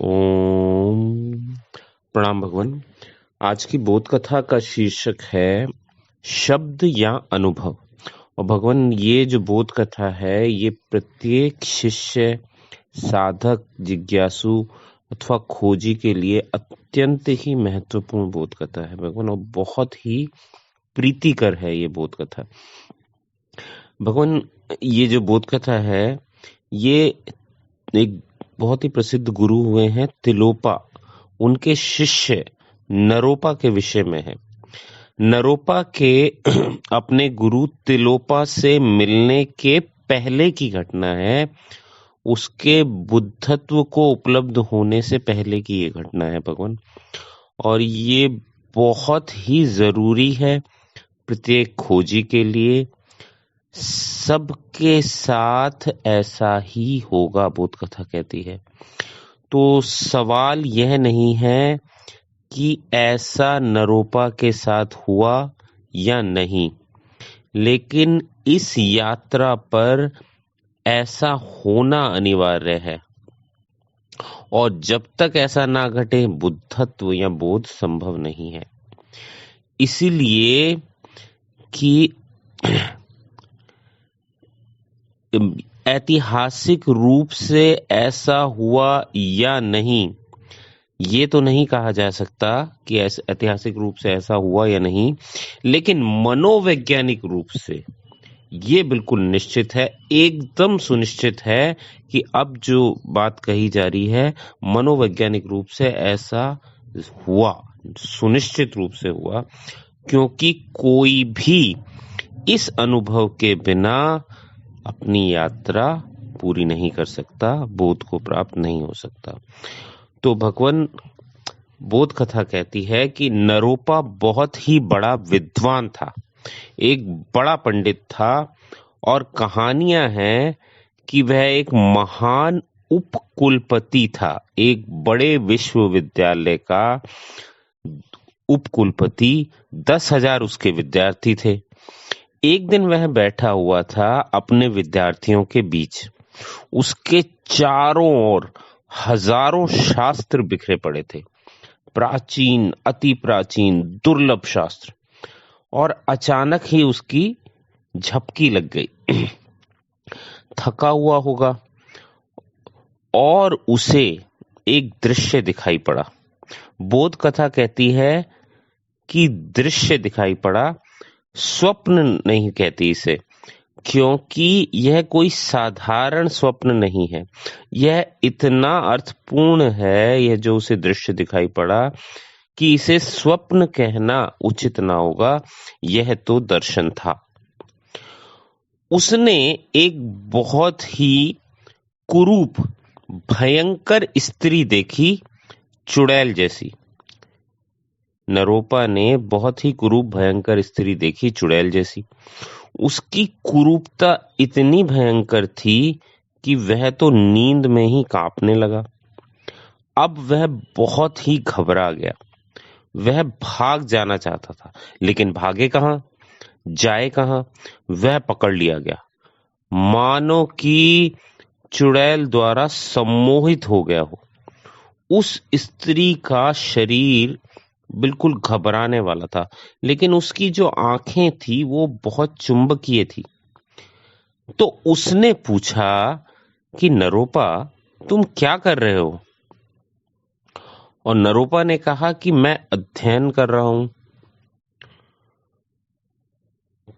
ओम प्रणाम भगवान। आज की बोध कथा का शीर्षक है शब्द या अनुभव। और भगवान, ये जो बोध कथा है ये प्रत्येक शिष्य, साधक, जिज्ञासु अथवा खोजी के लिए अत्यंत ही महत्वपूर्ण बोध कथा है भगवान, और बहुत ही प्रीतिकर है ये बोध कथा भगवान। ये जो बोध कथा है ये एक बहुत ही प्रसिद्ध गुरु हुए हैं तिलोपा, उनके शिष्य नरोपा के विषय में है। नरोपा के अपने गुरु तिलोपा से मिलने के पहले की घटना है, उसके बुद्धत्व को उपलब्ध होने से पहले की ये घटना है भगवान। और ये बहुत ही जरूरी है प्रत्येक खोजी के लिए। सबके साथ ऐसा ही होगा, बोध कथा कहती है। तो सवाल यह नहीं है कि ऐसा नरोपा के साथ हुआ या नहीं, लेकिन इस यात्रा पर ऐसा होना अनिवार्य है, और जब तक ऐसा ना घटे बुद्धत्व या बोध संभव नहीं है। इसीलिए कि ऐतिहासिक रूप से ऐसा हुआ या नहीं, ये तो नहीं कहा जा सकता कि ऐतिहासिक रूप से ऐसा हुआ या नहीं, लेकिन मनोवैज्ञानिक रूप से ये बिल्कुल निश्चित है, एकदम सुनिश्चित है कि अब जो बात कही जा रही है मनोवैज्ञानिक रूप से ऐसा हुआ, सुनिश्चित रूप से हुआ। क्योंकि कोई भी इस अनुभव के बिना अपनी यात्रा पूरी नहीं कर सकता, बोध को प्राप्त नहीं हो सकता। तो भगवान, बोध कथा कहती है कि नरोपा बहुत ही बड़ा विद्वान था, एक बड़ा पंडित था, और कहानियां हैं कि वह एक महान उपकुलपति था, एक बड़े विश्वविद्यालय का उपकुलपति। 10,000 उसके विद्यार्थी थे। एक दिन वह बैठा हुआ था अपने विद्यार्थियों के बीच, उसके चारों ओर हजारों शास्त्र बिखरे पड़े थे, प्राचीन, अति प्राचीन, दुर्लभ शास्त्र। और अचानक ही उसकी झपकी लग गई। थका हुआ होगा और उसे एक दृश्य दिखाई पड़ा। बोध कथा कहती है कि दृश्य दिखाई पड़ा, स्वप्न नहीं कहती इसे, क्योंकि यह कोई साधारण स्वप्न नहीं है। यह इतना अर्थपूर्ण है, यह जो उसे दृश्य दिखाई पड़ा, कि इसे स्वप्न कहना उचित ना होगा, यह तो दर्शन था। उसने एक बहुत ही कुरूप, भयंकर स्त्री देखी, चुड़ैल जैसी। नरोपा ने बहुत ही कुरूप भयंकर स्त्री देखी, चुड़ैल जैसी। उसकी कुरूपता इतनी भयंकर थी कि वह तो नींद में ही कांपने लगा। अब वह बहुत ही घबरा गया। वह भाग जाना चाहता था, लेकिन भागे कहां, जाए कहां? वह पकड़ लिया गया, मानो कि चुड़ैल द्वारा सम्मोहित हो गया हो। उस स्त्री का शरीर बिल्कुल घबराने वाला था, लेकिन उसकी जो आंखें थी वो बहुत चुंबकीय थी। तो उसने पूछा कि नरोपा, तुम क्या कर रहे हो? और नरोपा ने कहा कि मैं अध्ययन कर रहा हूं।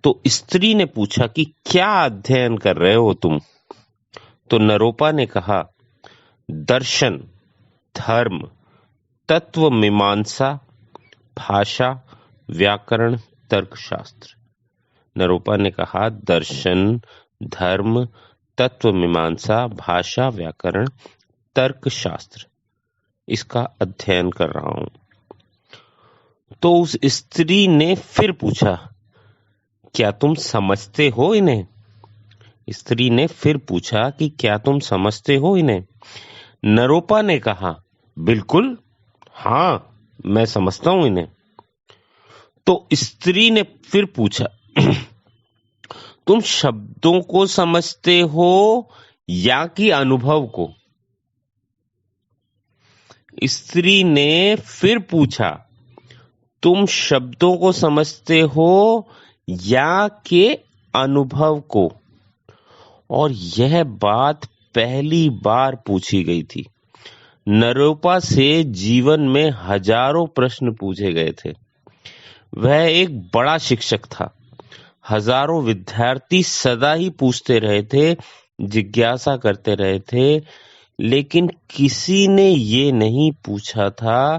तो स्त्री ने पूछा कि क्या अध्ययन कर रहे हो तुम? तो नरोपा ने कहा, दर्शन, धर्म, तत्व मीमांसा, भाषा, व्याकरण, तर्कशास्त्र। नरोपा ने कहा, दर्शन, धर्म, तत्व मीमांसा, भाषा, व्याकरण, तर्कशास्त्र, इसका अध्ययन कर रहा हूं। तो उस स्त्री ने फिर पूछा, क्या तुम समझते हो इन्हें? स्त्री ने फिर पूछा कि क्या तुम समझते हो इन्हें? नरोपा ने कहा, बिल्कुल, हां, मैं समझता हूं इन्हें। तो स्त्री ने फिर पूछा, तुम शब्दों को समझते हो या कि अनुभव को? स्त्री ने फिर पूछा, तुम शब्दों को समझते हो या के अनुभव को? और यह बात पहली बार पूछी गई थी। नरोपा से जीवन में हजारों प्रश्न पूछे गए थे। वह एक बड़ा शिक्षक था। हजारों विद्यार्थी सदा ही पूछते रहे थे, जिज्ञासा करते रहे थे, लेकिन किसी ने ये नहीं पूछा था,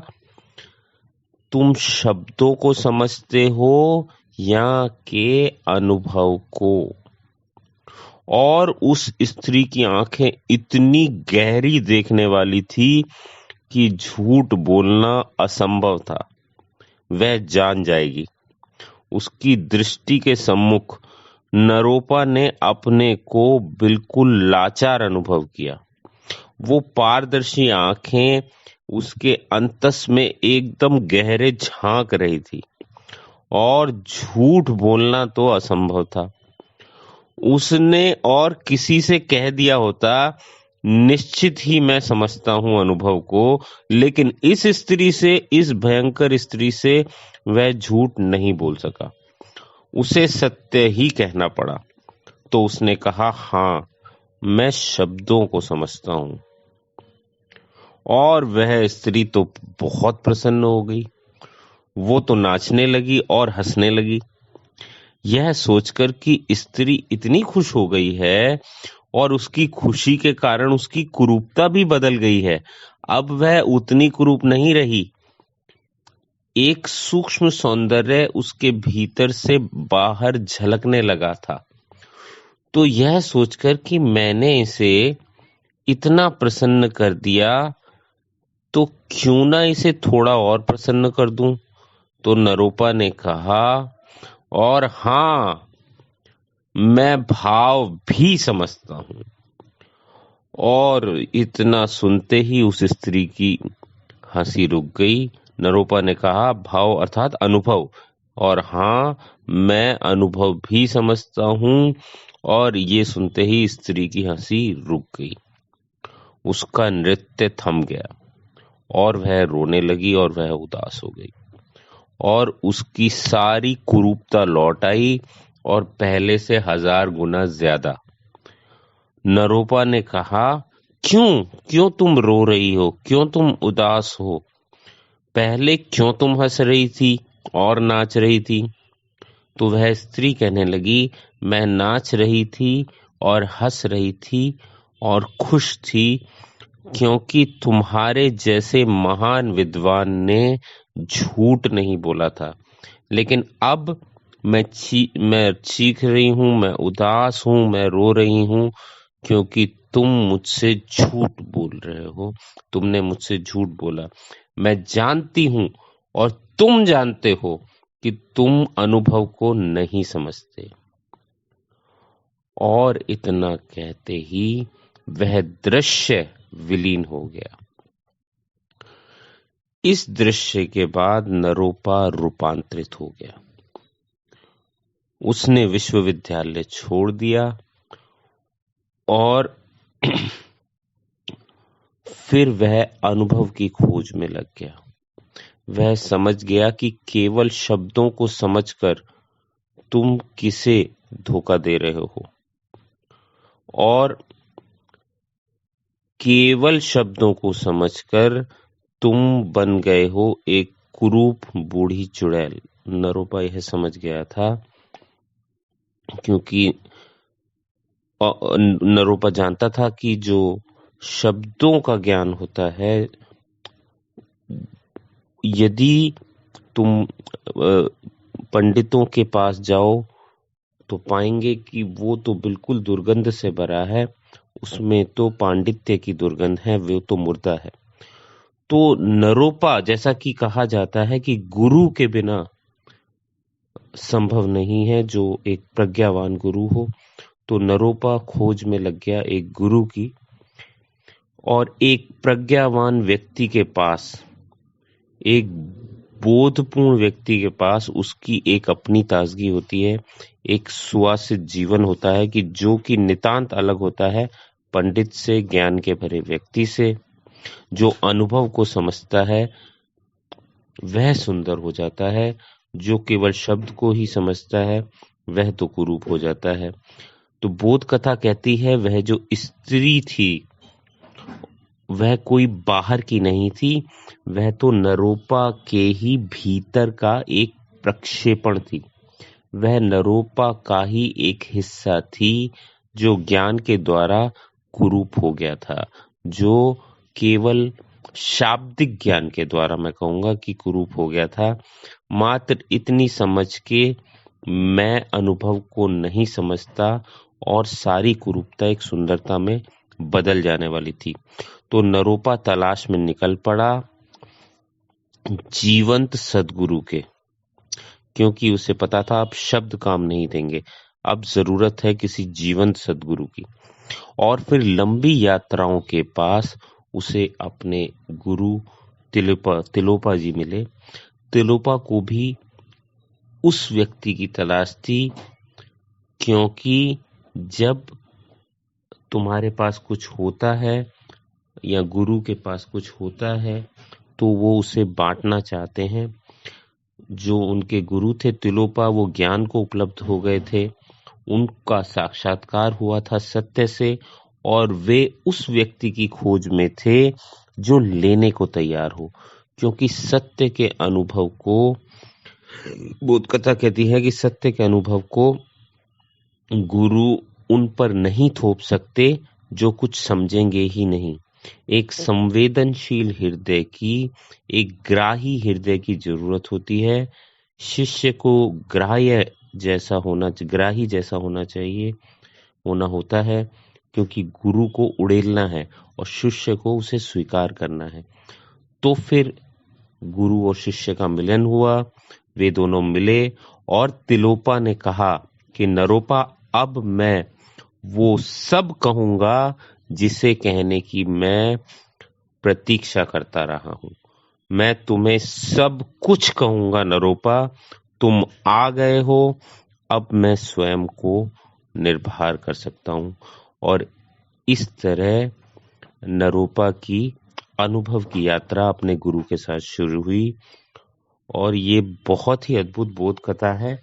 तुम शब्दों को समझते हो या के अनुभव को? और उस स्त्री की आंखें इतनी गहरी देखने वाली थी कि झूठ बोलना असंभव था। वह जान जाएगी। उसकी दृष्टि के सम्मुख नरोपा ने अपने को बिल्कुल लाचार अनुभव किया। वो पारदर्शी आंखें उसके अंतस में एकदम गहरे झांक रही थी और झूठ बोलना तो असंभव था। उसने और किसी से कह दिया होता, निश्चित ही मैं समझता हूं अनुभव को, लेकिन इस स्त्री से, इस भयंकर स्त्री से वह झूठ नहीं बोल सका। उसे सत्य ही कहना पड़ा। तो उसने कहा, हाँ, मैं शब्दों को समझता हूं। और वह स्त्री तो बहुत प्रसन्न हो गई। वो तो नाचने लगी और हंसने लगी, यह सोचकर कि स्त्री इतनी खुश हो गई है और उसकी खुशी के कारण उसकी कुरूपता भी बदल गई है। अब वह उतनी कुरूप नहीं रही। एक सूक्ष्म सौंदर्य उसके भीतर से बाहर झलकने लगा था। तो यह सोचकर कि मैंने इसे इतना प्रसन्न कर दिया, तो क्यों ना इसे थोड़ा और प्रसन्न कर दूं? तो नरोपा ने कहा, और हाँ, मैं भाव भी समझता हूं। और इतना सुनते ही उस स्त्री की हंसी रुक गई। नरोपा ने कहा, भाव अर्थात अनुभव, और हाँ, मैं अनुभव भी समझता हूं। और ये सुनते ही स्त्री की हंसी रुक गई। उसका नृत्य थम गया और वह रोने लगी और वह उदास हो गई और उसकी सारी कुरूपता लौट आई और पहले से 1000 गुना ज्यादा। नरोपा ने कहा, क्यों तुम रो रही हो? क्यों तुम उदास हो? पहले क्यों तुम हंस रही थी और नाच रही थी? तो वह स्त्री कहने लगी, मैं नाच रही थी और हंस रही थी और खुश थी, क्योंकि तुम्हारे जैसे महान विद्वान ने झूठ नहीं बोला था। लेकिन अब मैं चीख रही हूं, मैं उदास हूं, मैं रो रही हूं, क्योंकि तुम मुझसे झूठ बोल रहे हो। तुमने मुझसे झूठ बोला। मैं जानती हूं और तुम जानते हो कि तुम अनुभव को नहीं समझते। और इतना कहते ही वह दृश्य विलीन हो गया। इस दृश्य के बाद नरोपा रूपांतरित हो गया। उसने विश्वविद्यालय छोड़ दिया और फिर वह अनुभव की खोज में लग गया। वह समझ गया कि केवल शब्दों को समझकर तुम किसे धोखा दे रहे हो, और केवल शब्दों को समझकर तुम बन गए हो एक कुरूप बूढ़ी चुड़ैल। नरोपा यह समझ गया था, क्योंकि नरोपा जानता था कि जो शब्दों का ज्ञान होता है, यदि तुम पंडितों के पास जाओ तो पाएंगे कि वो तो बिल्कुल दुर्गंध से भरा है, उसमें तो पांडित्य की दुर्गंध है, वो तो मुर्दा है। तो नरोपा, जैसा कि कहा जाता है कि गुरु के बिना संभव नहीं है जो एक प्रज्ञावान गुरु हो, तो नरोपा खोज में लग गया एक गुरु की। और एक प्रज्ञावान व्यक्ति के पास, एक बोधपूर्ण व्यक्ति के पास उसकी एक अपनी ताजगी होती है, एक सुवासित जीवन होता है कि जो कि नितांत अलग होता है पंडित से, ज्ञान के भरे व्यक्ति से। जो अनुभव को समझता है वह सुंदर हो जाता है, जो केवल शब्द को ही समझता है वह तो कुरूप हो जाता है। तो बोध कथा कहती है वह जो स्त्री थी वह कोई बाहर की नहीं थी, वह तो नरोपा के ही भीतर का एक प्रक्षेपण थी। वह नरोपा का ही एक हिस्सा थी जो ज्ञान के द्वारा कुरूप हो गया था, जो केवल शाब्दिक ज्ञान के द्वारा मैं कहूंगा कि कुरूप हो गया था। मात्र इतनी समझ के मैं अनुभव को नहीं समझता और सारी कुरूपता एक सुंदरता में बदल जाने वाली थी। तो नरोपा तलाश में निकल पड़ा जीवंत सद्गुरु के, क्योंकि उसे पता था अब शब्द काम नहीं देंगे, अब जरूरत है किसी जीवंत सद्गुरु की। और फिर लंबी यात्राओं के पास उसे अपने गुरु तिलोपा जी मिले। तिलोपा को भी उस व्यक्ति की तलाश थी, क्योंकि जब तुम्हारे पास कुछ होता है या गुरु के पास कुछ होता है तो वो उसे बांटना चाहते हैं। जो उनके गुरु थे तिलोपा, वो ज्ञान को उपलब्ध हो गए थे, उनका साक्षात्कार हुआ था सत्य से, और वे उस व्यक्ति की खोज में थे जो लेने को तैयार हो। क्योंकि सत्य के अनुभव को, बोध कथा कहती है कि सत्य के अनुभव को गुरु उन पर नहीं थोप सकते जो कुछ समझेंगे ही नहीं। एक संवेदनशील हृदय की, एक ग्राही हृदय की जरूरत होती है। शिष्य को ग्राही जैसा होना चाहिए, होना होता है, क्योंकि गुरु को उड़ेलना है और शिष्य को उसे स्वीकार करना है। तो फिर गुरु और शिष्य का मिलन हुआ, वे दोनों मिले और तिलोपा ने कहा कि नरोपा, अब मैं वो सब कहूंगा जिसे कहने की मैं प्रतीक्षा करता रहा हूं। मैं तुम्हें सब कुछ कहूंगा नरोपा, तुम आ गए हो, अब मैं स्वयं को निर्भर कर सकता हूं। और इस तरह नरोपा की अनुभव की यात्रा अपने गुरु के साथ शुरू हुई। और ये बहुत ही अद्भुत बोध कथा है।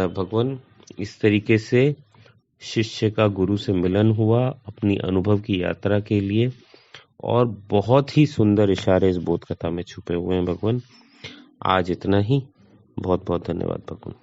भगवान इस तरीके से शिष्य का गुरु से मिलन हुआ अपनी अनुभव की यात्रा के लिए, और बहुत ही सुंदर इशारे इस बोध कथा में छुपे हुए हैं भगवान। आज इतना ही। बहुत बहुत धन्यवाद भगवान।